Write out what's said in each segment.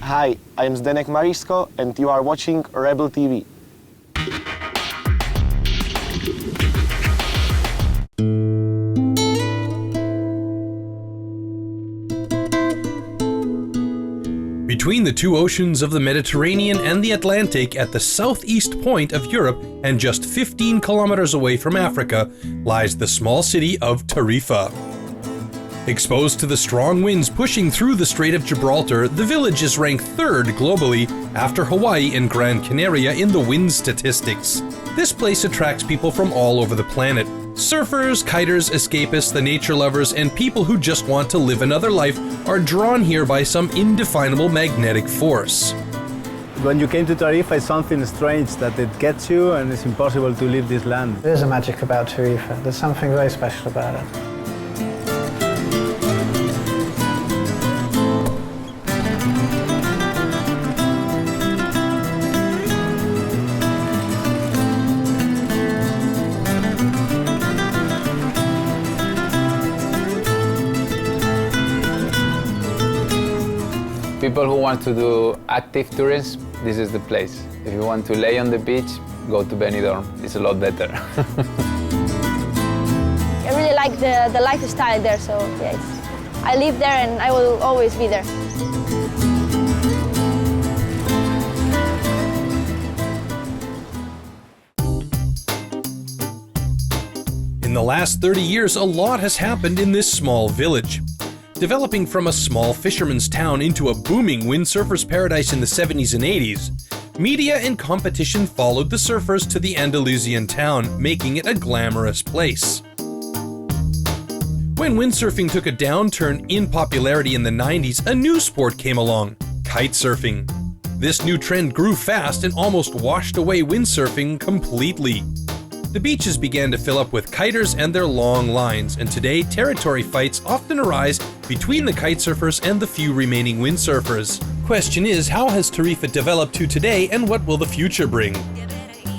Hi, I'm Zdenek Marisko and you are watching Rebel TV. Between the two oceans of the Mediterranean and the Atlantic at the southeast point of Europe and just 15 kilometers away from Africa lies the small city of Tarifa. Exposed to the strong winds pushing through the Strait of Gibraltar, the village is ranked third globally after Hawaii and Gran Canaria in the wind statistics. This place attracts people from all over the planet. Surfers, kiters, escapists, the nature lovers, and people who just want to live another life are drawn here by some indefinable magnetic force. When you came to Tarifa, it's something strange that it gets you and it's impossible to leave this land. There's a magic about Tarifa. There's something very special about it. People who want to do active tourism, this is the place. If you want to lay on the beach, go to Benidorm. It's a lot better. I really like the lifestyle there, so yeah, I live there and I will always be there. In the last 30 years, a lot has happened in this small village. Developing from a small fisherman's town into a booming windsurfer's paradise in the 70s and 80s, media and competition followed the surfers to the Andalusian town, making it a glamorous place. When windsurfing took a downturn in popularity in the 90s, a new sport came along, kitesurfing. This new trend grew fast and almost washed away windsurfing completely. The beaches began to fill up with kiters and their long lines, and today territory fights often arise between the kitesurfers and the few remaining windsurfers. Question is, how has Tarifa developed to today and what will the future bring?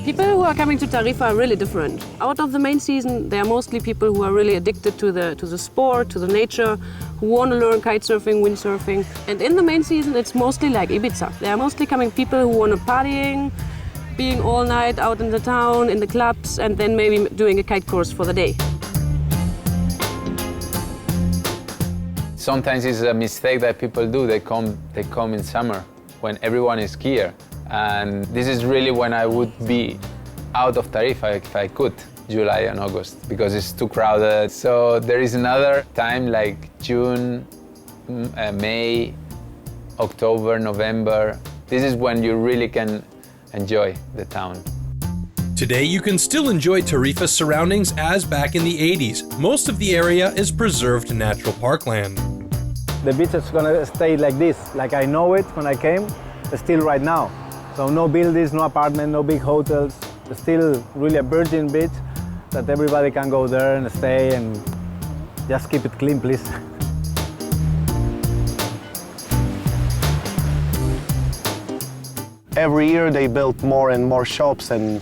People who are coming to Tarifa are really different. Out of the main season, they are mostly people who are really addicted to the sport, to the nature, who want to learn kitesurfing, windsurfing. And in the main season, it's mostly like Ibiza. They are mostly coming people who want to partying, being all night out in the town, in the clubs, and then maybe doing a kite course for the day. Sometimes it's a mistake that people do. They come in summer when everyone is here. And this is really when I would be out of Tarifa if I could, July and August, because it's too crowded. So there is another time like June, May, October, November. This is when you really can enjoy the town. Today you can still enjoy Tarifa's surroundings as back in the 80s. Most of the area is preserved natural parkland. The beach is going to stay like this, like I know it when I came, still right now. So no buildings, no apartment, no big hotels. It's still really a virgin beach that everybody can go there and stay and just keep it clean, please. Every year they build more and more shops and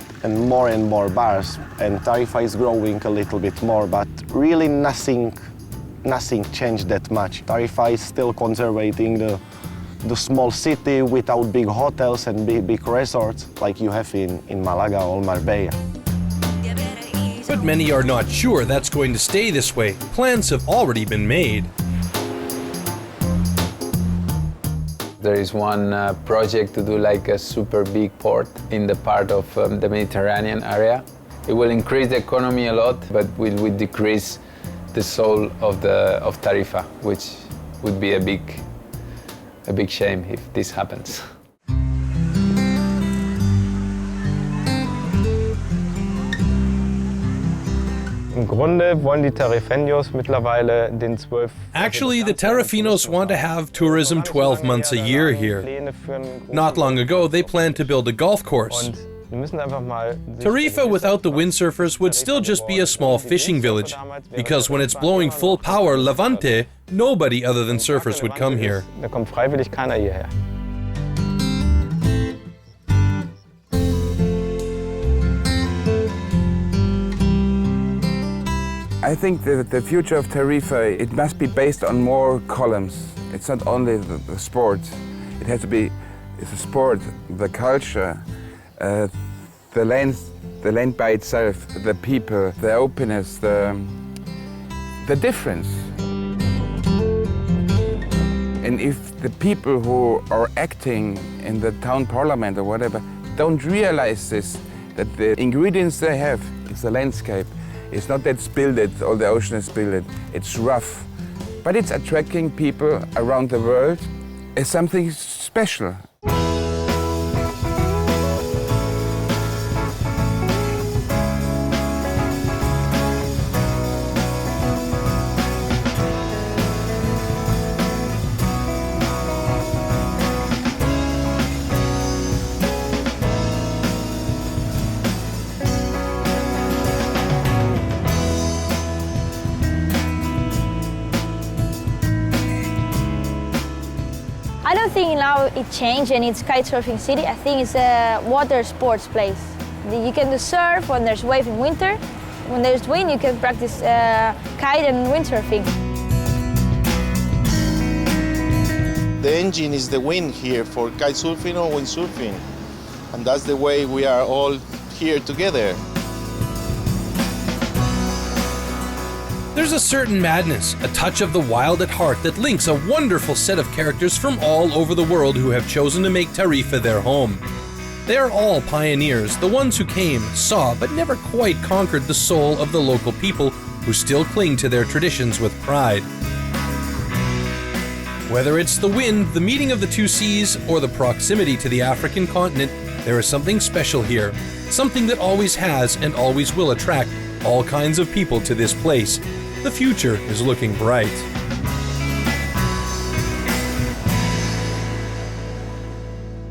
more bars, and Tarifa is growing a little bit more, but really nothing changed that much. Tarifa is still conserving the small city without big hotels and big resorts like you have in Malaga or Marbella. But many are not sure that's going to stay this way. Plans have already been made. There is one project to do like a super big port in the part of the Mediterranean area. It will increase the economy a lot, but will decrease the soul of Tarifa, which would be a big shame if this happens. Actually, the Tarifinos want to have tourism 12 months a year here. Not long ago, they planned to build a golf course. Tarifa without the windsurfers would still just be a small fishing village, because when it's blowing full power Levante, nobody other than surfers would come here. I think the future of Tarifa, it must be based on more columns. It's not only the sport. It has to be the sport, the culture, the land by itself, the people, the openness, the difference. And if the people who are acting in the town parliament or whatever don't realize this, that the ingredients they have is the landscape. It's not that spilled, or the ocean is spilled. It's rough, but it's attracting people around the world as something special. I don't think now it changed and it's kitesurfing city. I think it's a water sports place. You can do surf when there's wave in winter. When there's wind, you can practice kite and windsurfing. The engine is the wind here for kitesurfing or windsurfing. And that's the way we are all here together. There's a certain madness, a touch of the wild at heart that links a wonderful set of characters from all over the world who have chosen to make Tarifa their home. They are all pioneers, the ones who came, saw, but never quite conquered the soul of the local people who still cling to their traditions with pride. Whether it's the wind, the meeting of the two seas, or the proximity to the African continent, there is something special here, something that always has and always will attract all kinds of people to this place. The future is looking bright.